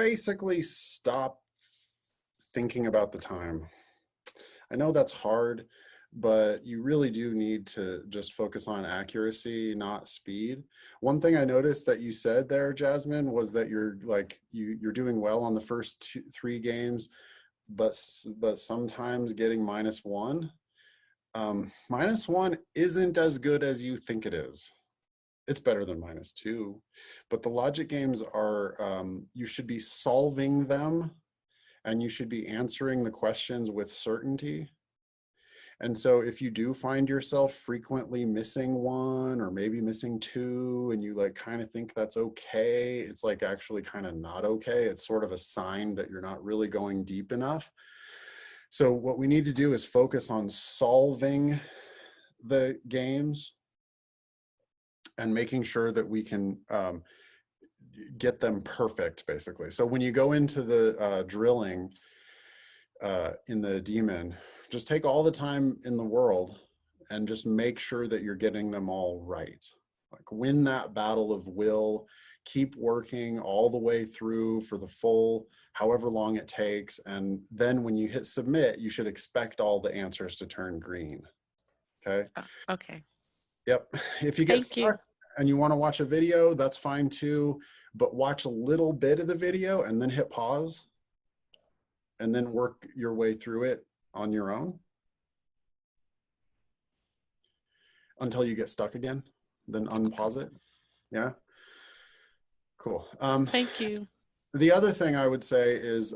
basically stop thinking about the time. I know that's hard, but you really do need to just focus on accuracy, not speed. One thing I noticed that you said there, Jasmine, was that you're like you're doing well on the first three games, but sometimes getting -1. -1 isn't as good as you think it is. It's better than -2, but the logic games are, you should be solving them and you should be answering the questions with certainty. And so if you do find yourself frequently missing one or maybe missing two and you like kind of think that's okay, it's like actually kind of not okay. It's sort of a sign that you're not really going deep enough. So what we need to do is focus on solving the games and making sure that we can get them perfect, basically. So when you go into the drilling in the demon, just take all the time in the world and just make sure that you're getting them all right. Like win that battle of will, keep working all the way through for the full, however long it takes. And then when you hit submit, you should expect all the answers to turn green. Okay. Okay. Yep. If you get stuck and you want to watch a video, that's fine too. But watch a little bit of the video and then hit pause and then work your way through it on your own until you get stuck again, then unpause it. Yeah. Cool. Thank you. The other thing I would say is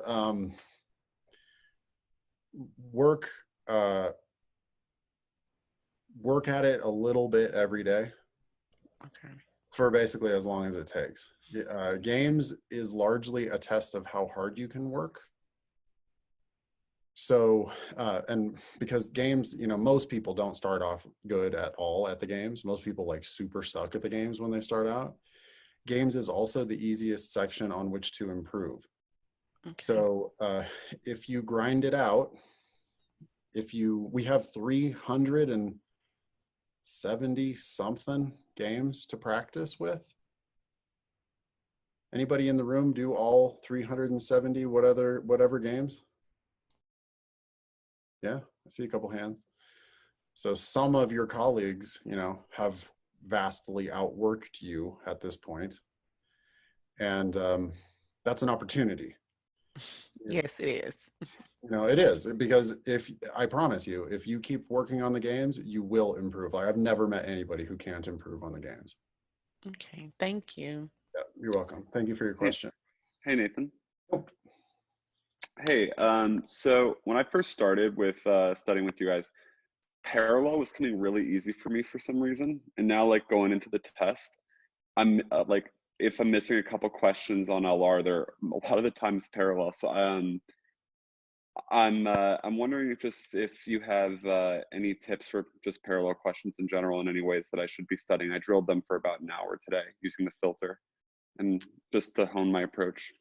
work at it a little bit every day. Okay. For basically as long as it takes. Games is largely a test of how hard you can work. So, and because games, you know, most people don't start off good at all at the games. Most people like super suck at the games when they start out. Games is also the easiest section on which to improve. Okay. So if you grind it out, we have 370 something games to practice with. Anybody in the room do all 370 whatever games? Yeah, I see a couple hands. So some of your colleagues, you know, have vastly outworked you at this point. And that's an opportunity. Yes, it is. You know, it is, because I promise you, if you keep working on the games, you will improve. Like I've never met anybody who can't improve on the games. Okay, thank you. Yeah, you're welcome. Thank you for your question. Hey Nathan. Oh. Hey, so when I first started with studying with you guys, parallel was coming really easy for me for some reason. And now like going into the test, I'm like, if I'm missing a couple questions on LR, there a lot of the time it's parallel. So I'm wondering if you have any tips for just parallel questions in general in any ways that I should be studying. I drilled them for about an hour today using the filter and just to hone my approach.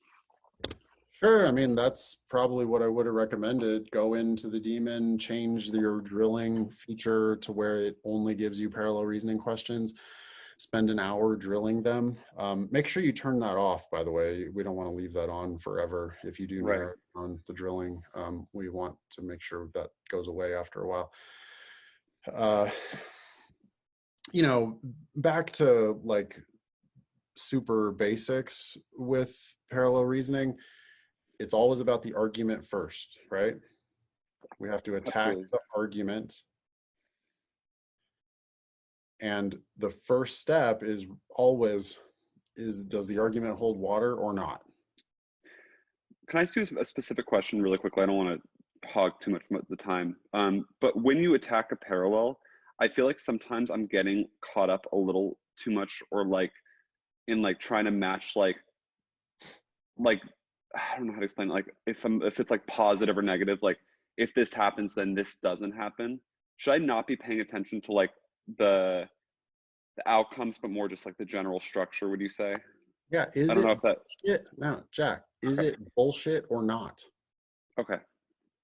Sure. I mean, that's probably what I would have recommended. Go into the daemon, change your drilling feature to where it only gives you parallel reasoning questions. Spend an hour drilling them. Make sure you turn that off, by the way. We don't want to leave that on forever. If you do narrow on the drilling, we want to make sure that goes away after a while. You know, back to like super basics with parallel reasoning, it's always about the argument first, right? We have to attack the argument. And the first step is always, does the argument hold water or not? Can I ask you a specific question really quickly? I don't want to hog too much of the time. But when you attack a parallel, I feel like sometimes I'm getting caught up a little too much, or like in like trying to match like I don't know how to explain it. Like if it's like positive or negative, like if this happens, then this doesn't happen. Should I not be paying attention to like the outcomes, but more just like the general structure, would you say? Yeah. I don't know if that shit. No, Jack, is it bullshit or not? Okay.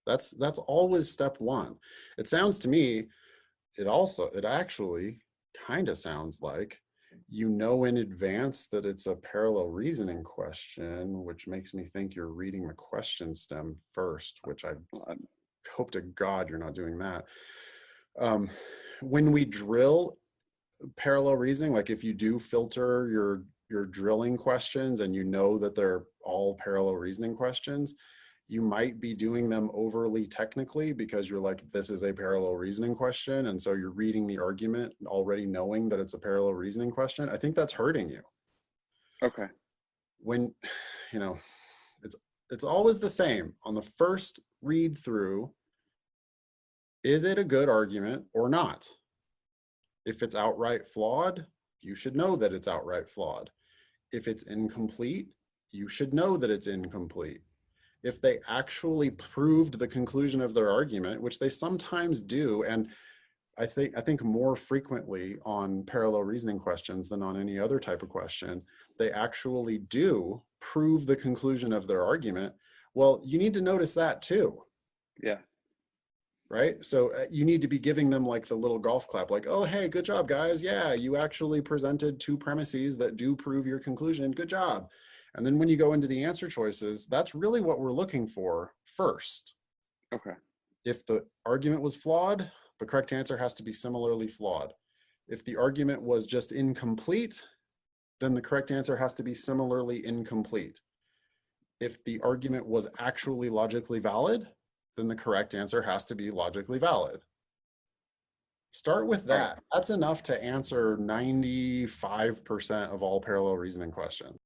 That's always step one. It sounds to me, it actually kind of sounds like you know in advance that it's a parallel reasoning question, which makes me think you're reading the question stem first, which I hope to God you're not doing that. When we drill parallel reasoning, like if you do filter your drilling questions and you know that they're all parallel reasoning questions, you might be doing them overly technically because you're like, this is a parallel reasoning question. And so you're reading the argument already knowing that it's a parallel reasoning question. I think that's hurting you. Okay. When, you know, it's always the same. On the first read through, is it a good argument or not? If it's outright flawed, you should know that it's outright flawed. If it's incomplete, you should know that it's incomplete. If they actually proved the conclusion of their argument, which they sometimes do, and I think more frequently on parallel reasoning questions than on any other type of question, they actually do prove the conclusion of their argument. Well, you need to notice that too. Yeah. Right? So you need to be giving them like the little golf clap, like, oh, hey, good job, guys. Yeah, you actually presented two premises that do prove your conclusion. Good job. And then when you go into the answer choices, that's really what we're looking for first. Okay. If the argument was flawed, the correct answer has to be similarly flawed. If the argument was just incomplete, then the correct answer has to be similarly incomplete. If the argument was actually logically valid, then the correct answer has to be logically valid. Start with that. That's enough to answer 95% of all parallel reasoning questions.